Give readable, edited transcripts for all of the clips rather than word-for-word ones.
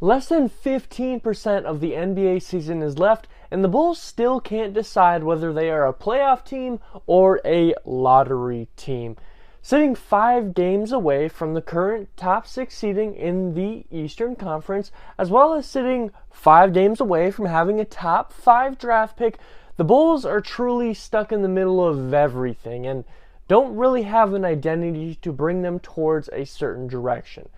Less than 15% of the NBA season is left, and the Bulls still can't decide whether they are a playoff team or a lottery team. Sitting 5 games away from the current top 6 seeding in the Eastern Conference, as well as sitting 5 games away from having a top 5 draft pick, the Bulls are truly stuck in the middle of everything and don't really have an identity to bring them towards a certain direction.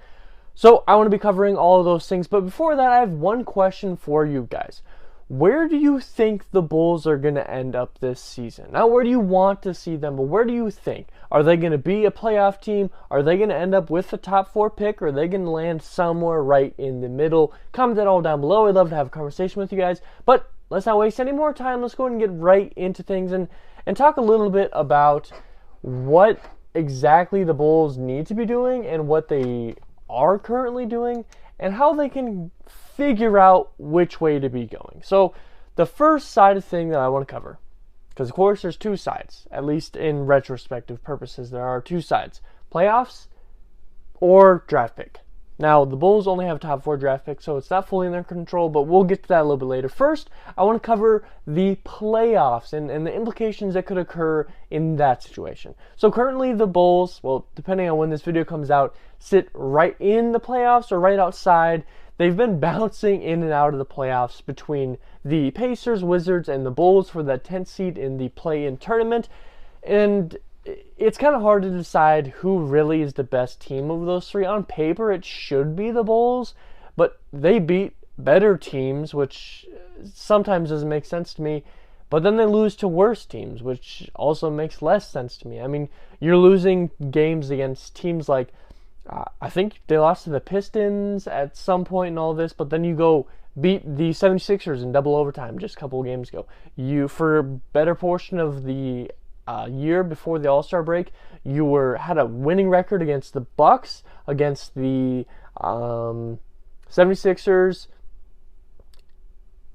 So I want to be covering all of those things, but before that I have one question for you guys. Where do you think the Bulls are going to end up this season? Not where do you want to see them, but where do you think? Are they going to be a playoff team? Are they going to end up with the top 4 pick? Or are they going to land somewhere right in the middle? Comment that all down below. I'd love to have a conversation with you guys. But let's not waste any more time. Let's go ahead and get right into things and talk a little bit about what exactly the Bulls need to be doing and what they are currently doing and how they can figure out which way to be going. So the first side of thing that I want to cover, because of course there's 2 sides, at least in retrospective purposes, there are 2 sides: playoffs or draft pick. Now the Bulls only have a top 4 draft pick, so it's not fully in their control, but we'll get to that a little bit later. First, I want to cover the playoffs and the implications that could occur in that situation. So currently the Bulls, well, depending on when this video comes out, sit right in the playoffs or right outside. They've been bouncing in and out of the playoffs between the Pacers, Wizards, and the Bulls for that 10th seed in the play-in tournament. And it's kind of hard to decide who really is the best team of those 3. On paper, it should be the Bulls, but they beat better teams, which sometimes doesn't make sense to me. But then they lose to worse teams, which also makes less sense to me. I mean, you're losing games against teams like I think they lost to the Pistons at some point in all this, but then you go beat the 76ers in double overtime just a couple of games ago. You, for a better portion of the year before the All-Star break, you had a winning record against the Bucks, against the 76ers,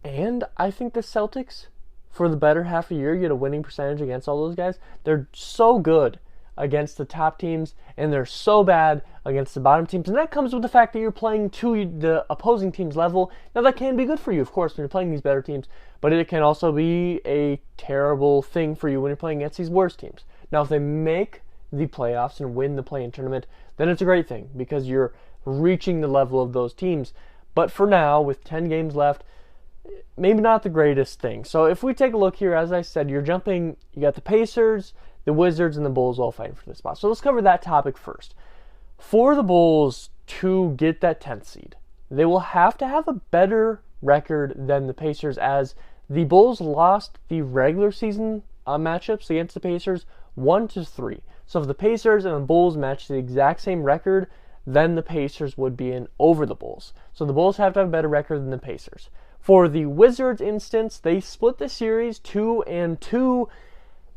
and I think the Celtics. For the better half of the year, you had a winning percentage against all those guys. They're so good against the top teams, and they're so bad against the bottom teams. And that comes with the fact that you're playing to the opposing team's level. Now, that can be good for you, of course, when you're playing these better teams, but it can also be a terrible thing for you when you're playing against these worse teams. Now, if they make the playoffs and win the play-in tournament, then it's a great thing because you're reaching the level of those teams. But for now, with 10 games left, maybe not the greatest thing. So if we take a look here, as I said, you got the Pacers, the Wizards, and the Bulls all fighting for this spot. So let's cover that topic first. For the Bulls to get that 10th seed, they will have to have a better record than the Pacers, as the Bulls lost the regular season matchups against the Pacers 1-3. So if the Pacers and the Bulls match the exact same record, then the Pacers would be in over the Bulls. So the Bulls have to have a better record than the Pacers. For the Wizards instance, they split the series 2-2.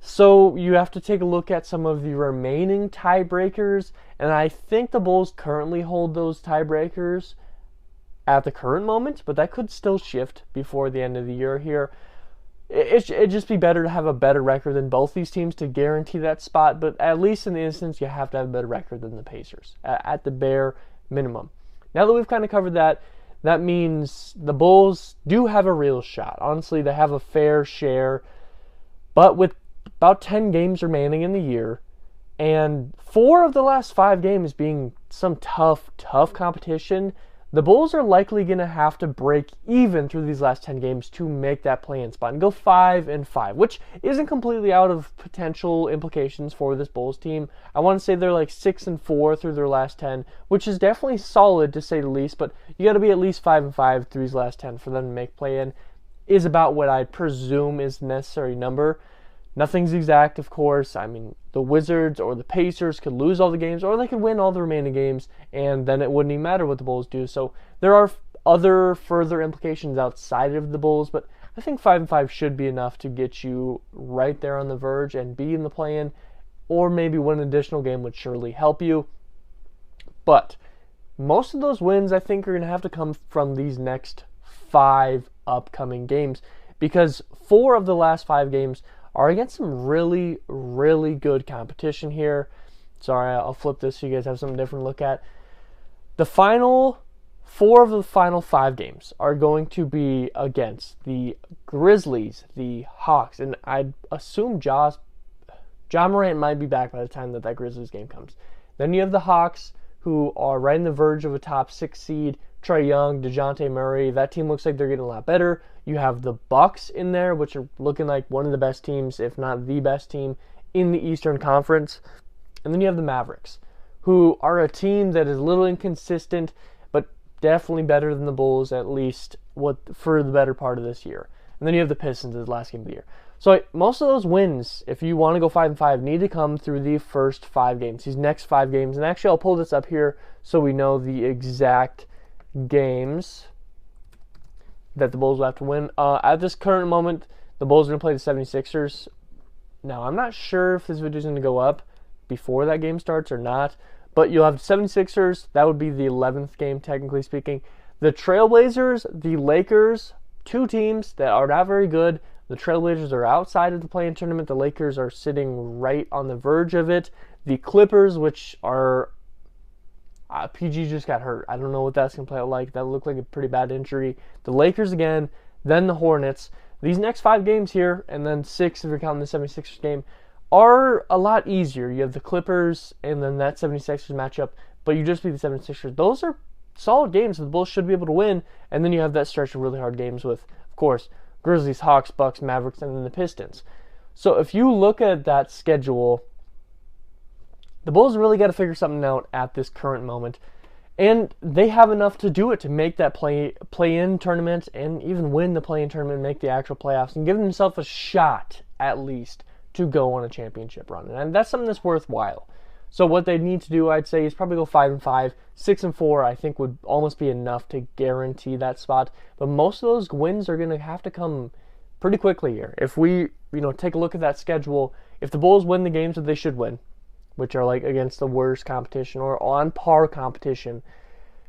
So you have to take a look at some of the remaining tiebreakers, and I think the Bulls currently hold those tiebreakers at the current moment, but that could still shift before the end of the year here. It'd just be better to have a better record than both these teams to guarantee that spot, but at least in the instance, you have to have a better record than the Pacers, at the bare minimum. Now that we've kind of covered that, that means the Bulls do have a real shot. Honestly, they have a fair share, but with about 10 games remaining in the year, and 4 of the last 5 games being some tough competition, the Bulls are likely going to have to break even through these last 10 games to make that play-in spot and go 5-5, which isn't completely out of potential implications for this Bulls team. I want to say they're like 6-4 through their last 10, which is definitely solid to say the least, but you got to be at least 5-5 through these last 10 for them to make play-in, is about what I presume is the necessary number. Nothing's exact, of course. I mean, the Wizards or the Pacers could lose all the games, or they could win all the remaining games, and then it wouldn't even matter what the Bulls do. So there are other further implications outside of the Bulls, but I think 5-5 should be enough to get you right there on the verge and be in the play-in, or maybe win an additional game would surely help you. But most of those wins, I think, are going to have to come from these next 5 upcoming games, because 4 of the last 5 games are against some really, really good competition here. Sorry, I'll flip this so you guys have something different to look at. The final 4 of the final 5 games are going to be against the Grizzlies, the Hawks, and I'd assume Ja Morant might be back by the time that Grizzlies game comes. Then you have the Hawks, who are right on the verge of a top 6 seed. Trae Young, DeJounte Murray, that team looks like they're getting a lot better. You have the Bucks in there, which are looking like one of the best teams, if not the best team, in the Eastern Conference. And then you have the Mavericks, who are a team that is a little inconsistent, but definitely better than the Bulls, at least for the better part of this year. And then you have the Pistons as the last game of the year. So most of those wins, if you want to go 5-5, need to come through the first 5 games, these next 5 games. And actually, I'll pull this up here so we know the exact games that the Bulls will have to win. At this current moment, the Bulls are going to play the 76ers. Now, I'm not sure if this video is going to go up before that game starts or not, but you'll have 76ers. That would be the 11th game, technically speaking. The Trailblazers, the Lakers, 2 teams that are not very good. The Trailblazers are outside of the play-in tournament. The Lakers are sitting right on the verge of it. The Clippers, which are... PG just got hurt. I don't know what that's going to play out like. That looked like a pretty bad injury. The Lakers again, then the Hornets. These next 5 games here, and then 6 if you're counting the 76ers game, are a lot easier. You have the Clippers and then that 76ers matchup, but you just beat the 76ers. Those are solid games that the Bulls should be able to win, and then you have that stretch of really hard games with, of course, Grizzlies, Hawks, Bucks, Mavericks, and then the Pistons. So if you look at that schedule, the Bulls really got to figure something out at this current moment, and they have enough to do it to make that play-in tournament and even win the play-in tournament and make the actual playoffs and give themselves a shot, at least, to go on a championship run. And that's something that's worthwhile. So what they need to do, I'd say, is probably go 5-5. 6-4, I think, would almost be enough to guarantee that spot. But most of those wins are going to have to come pretty quickly here. If we, take a look at that schedule, if the Bulls win the games that they should win, which are like against the worst competition or on par competition,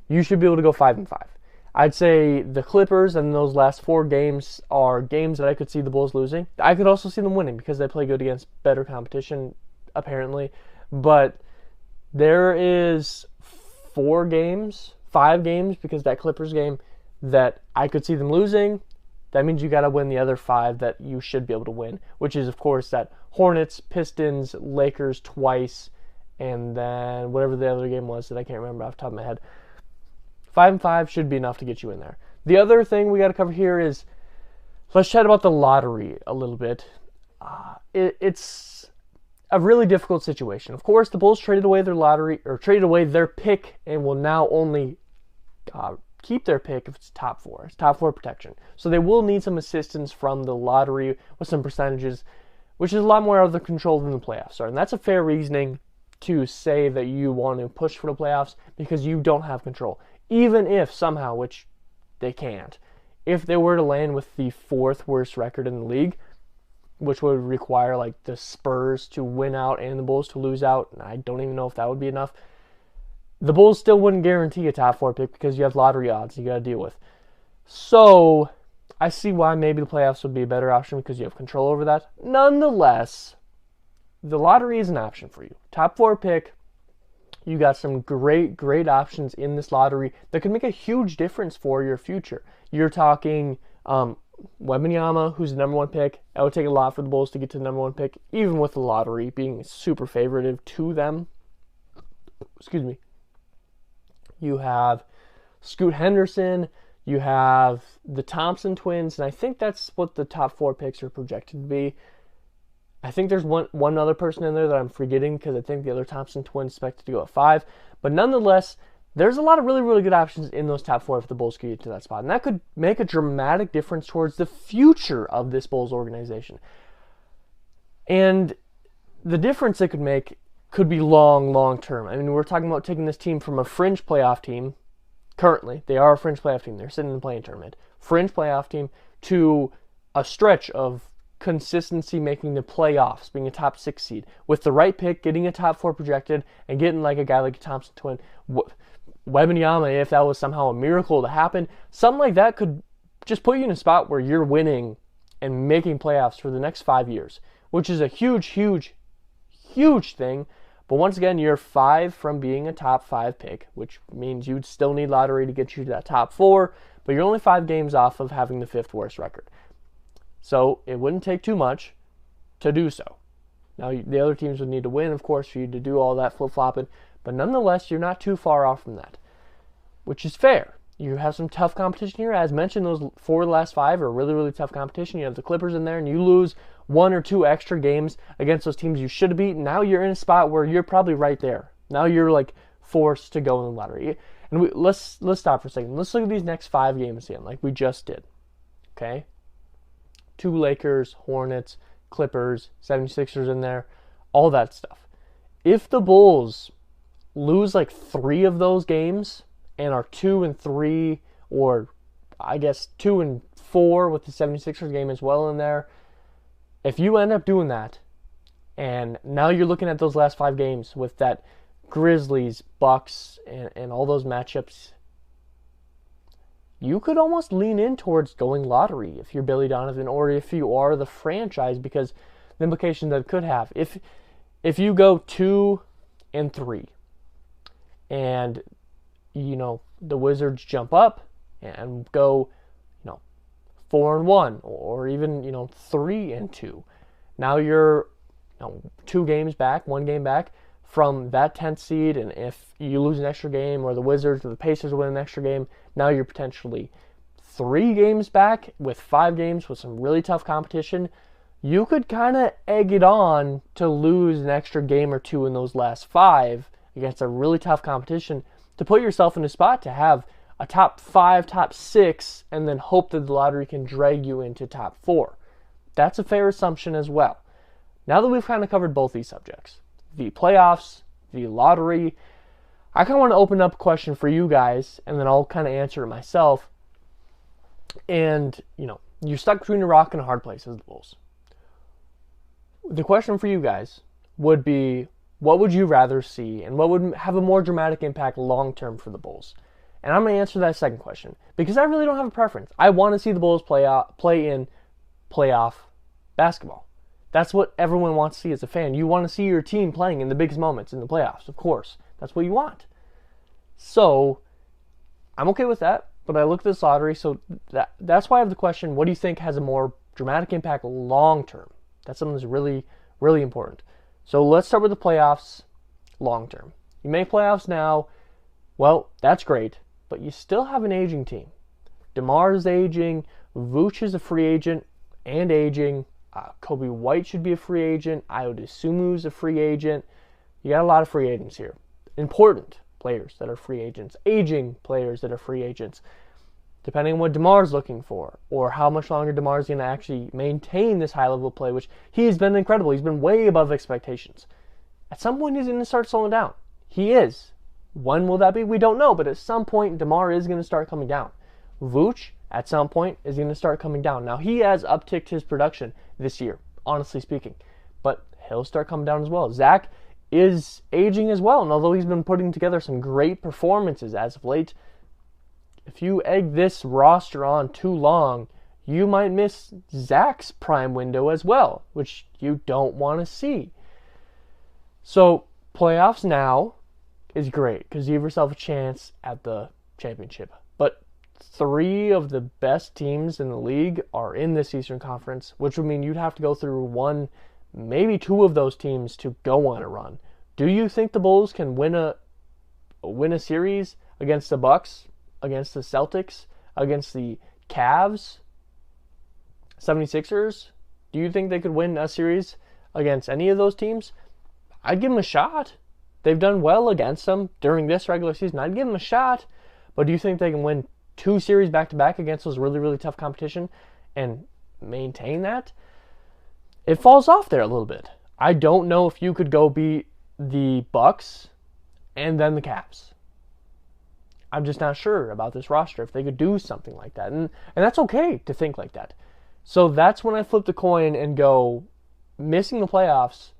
you should be able to go 5-5. I'd say the Clippers and those last 4 games are games that I could see the Bulls losing. I could also see them winning because they play good against better competition, apparently. But there is 5 games, because that Clippers game that I could see them losing. That means you got to win the other 5 that you should be able to win, which is, of course, that Hornets, Pistons, Lakers twice, and then whatever the other game was that I can't remember off the top of my head. 5-5 should be enough to get you in there. The other thing we got to cover here is, let's chat about the lottery a little bit. It's a really difficult situation. Of course, the Bulls traded away their pick, and will now only keep their pick if it's top 4. It's top 4 protection. So they will need some assistance from the lottery with some percentages, which is a lot more out of their control than the playoffs are. And that's a fair reasoning to say that you want to push for the playoffs because you don't have control. Even if somehow, which they can't, if they were to land with the 4th worst record in the league, which would require like the Spurs to win out and the Bulls to lose out, and I don't even know if that would be enough, the Bulls still wouldn't guarantee a top 4 pick because you have lottery odds you got to deal with. So I see why maybe the playoffs would be a better option because you have control over that. Nonetheless, the lottery is an option for you. Top 4 pick, you got some great options in this lottery that could make a huge difference for your future. You're talking Wembanyama, who's the number 1 pick. It would take a lot for the Bulls to get to the number 1 pick, even with the lottery being super favoritive to them. Excuse me. You have Scoot Henderson. You have the Thompson twins, and I think that's what the top 4 picks are projected to be. I think there's one other person in there that I'm forgetting because I think the other Thompson twins expected to go at 5. But nonetheless, there's a lot of really good options in those top 4 if the Bulls could get to that spot. And that could make a dramatic difference towards the future of this Bulls organization. And the difference it could make could be long term. I mean, we're talking about taking this team from a fringe playoff team. Currently, they are a fringe playoff team. They're sitting in the play-in tournament. Fringe playoff team to a stretch of consistency making the playoffs, being a top 6 seed. With the right pick, getting a top 4 projected, and getting like a guy like a Thompson twin. Wembanyama, if that was somehow a miracle to happen, something like that could just put you in a spot where you're winning and making playoffs for the next 5 years, which is a huge thing. But once again, you're 5 from being a top 5 pick, which means you'd still need lottery to get you to that top 4, but you're only 5 games off of having the 5th worst record. So it wouldn't take too much to do so. Now, the other teams would need to win, of course, for you to do all that flip-flopping, but nonetheless, you're not too far off from that, which is fair. You have some tough competition here. As mentioned, those 4 of the last 5 are really, really tough competition. You have the Clippers in there, and you lose 1 or 2 extra games against those teams you should have beaten. Now you're in a spot where you're probably right there. Now you're like forced to go in the lottery. And let's stop for a second. Let's look at these next 5 games again, like we just did. Okay? 2 Lakers, Hornets, Clippers, 76ers in there, all that stuff. If the Bulls lose like 3 of those games and are 2-3, or I guess 2-4 with the 76ers game as well in there, if you end up doing that, and now you're looking at those last 5 games with that Grizzlies, Bucks, and all those matchups, you could almost lean in towards going lottery if you're Billy Donovan, or if you are the franchise, because the implications that it could have. If you go 2-3, and the Wizards jump up and go 4-1, or even 3-2, now you're 2 games back, 1 game back from that 10th seed, and if you lose an extra game, or the Wizards or the Pacers win an extra game, now you're potentially 3 games back with 5 games with some really tough competition. You could kind of egg it on to lose an extra game or 2 in those last 5 against a really tough competition to put yourself in a spot to have a top 5, top 6, and then hope that the lottery can drag you into top 4. That's a fair assumption as well. Now that we've kind of covered both these subjects, the playoffs, the lottery, I kind of want to open up a question for you guys, and then I'll kind of answer it myself. And, you're stuck between a rock and a hard place as the Bulls. The question for you guys would be, what would you rather see, and what would have a more dramatic impact long-term for the Bulls? And I'm going to answer that second question, because I really don't have a preference. I want to see the Bulls play in playoff basketball. That's what everyone wants to see as a fan. You want to see your team playing in the biggest moments in the playoffs, of course. That's what you want. So, I'm okay with that, but I look at this lottery, so that's why I have the question, what do you think has a more dramatic impact long-term? That's something that's really, really important. So let's start with the playoffs long-term. You make playoffs now, well, that's great, but you still have an aging team. DeMar is aging, Vooch is a free agent and aging, Kobe White should be a free agent, Ayo Dosunmu is a free agent. You got a lot of free agents here. Important players that are free agents, aging players that are free agents, depending on what DeMar's looking for, or how much longer DeMar's going to actually maintain this high level of play, which he's been incredible. He's been way above expectations. At some point, he's going to start slowing down. He is. When will that be? We don't know, but at some point, DeMar is going to start coming down. Vooch, at some point, is going to start coming down. Now, he has upticked his production this year, honestly speaking, but he'll start coming down as well. Zach is aging as well, and although he's been putting together some great performances as of late, if you egg this roster on too long, you might miss Zach's prime window as well, which you don't want to see. So, playoffs now is great because you give yourself a chance at the championship. But 3 of the best teams in the league are in this Eastern Conference, which would mean you'd have to go through 1, maybe 2 of those teams to go on a run. Do you think the Bulls can win a series against the Bucks, against the Celtics, against the Cavs, 76ers? Do you think they could win a series against any of those teams? I'd give them a shot. They've done well against them during this regular season. I'd give them a shot. But do you think they can win 2 series back-to-back against those really, really tough competition and maintain that? It falls off there a little bit. I don't know if you could go beat the Bucks and then the Cavs. I'm just not sure about this roster, if they could do something like that. And that's okay to think like that. So that's when I flip the coin and go, missing the playoffs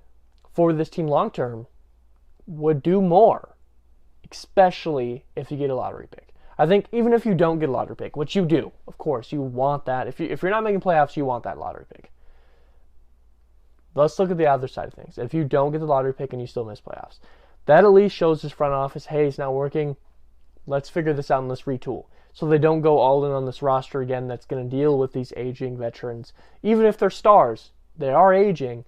for this team long-term would do more, especially if you get a lottery pick. I think even if you don't get a lottery pick, which you do, of course, you want that. If you're not making playoffs, you want that lottery pick. let's look at the other side of things. If you don't get the lottery pick and you still miss playoffs, that at least shows this front office, hey, it's not working. Let's figure this out and let's retool. So they don't go all in on this roster again that's going to deal with these aging veterans. Even if they're stars, they are aging.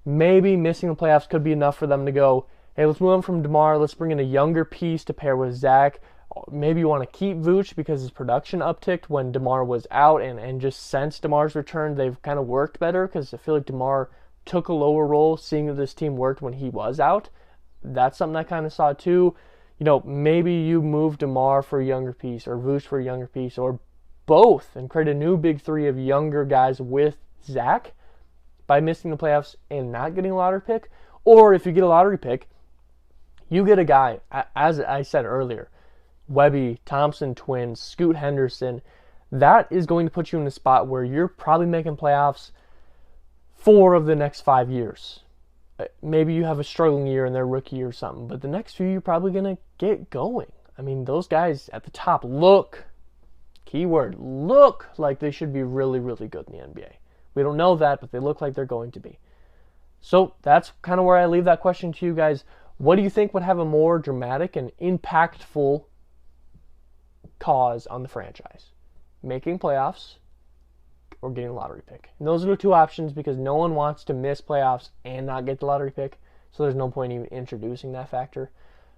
Maybe missing the playoffs could be enough for them to go, hey, let's move on from DeMar. Let's bring in a younger piece to pair with Zach. Maybe you want to keep Vooch because his production upticked when DeMar was out, and just since DeMar's return, they've kind of worked better because I feel like DeMar took a lower role seeing that this team worked when he was out. That's something I kind of saw too. Maybe you move DeMar for a younger piece or Vooch for a younger piece or both and create a new big three of younger guys with Zach by missing the playoffs and not getting a lottery pick. Or if you get a lottery pick, you get a guy, as I said earlier, Webby, Thompson twins, Scoot Henderson. That is going to put you in a spot where you're probably making playoffs 4 of the next 5 years. Maybe you have a struggling year in their rookie year or something, but the next few you're probably going to get going. I mean, those guys at the top look like they should be really, really good in the NBA. We don't know that, but they look like they're going to be. So that's kind of where I leave that question to you guys. What do you think would have a more dramatic and impactful cause on the franchise? Making playoffs or getting a lottery pick? And those are the 2 options because no one wants to miss playoffs and not get the lottery pick. So there's no point even introducing that factor.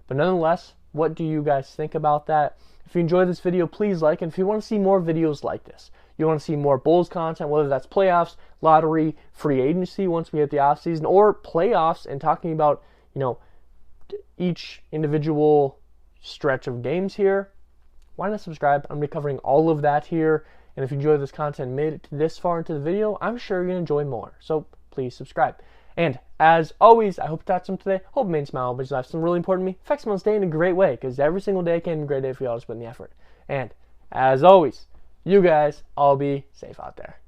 But nonetheless, what do you guys think about that? If you enjoyed this video, please like. And if you want to see more videos like this, you want to see more Bulls content, whether that's playoffs, lottery, free agency once we hit the offseason, or playoffs and talking about, each individual stretch of games here, why not subscribe? I'm going to be covering all of that here. And if you enjoy this content and made it this far into the video, I'm sure you're going to enjoy more. So please subscribe. And as always, I hope you taught some today. Hope it made you smile, but you have some really important to me. Affects someone's day in a great way because every single day can be a great day for you all to put in the effort. And as always, you guys all be safe out there.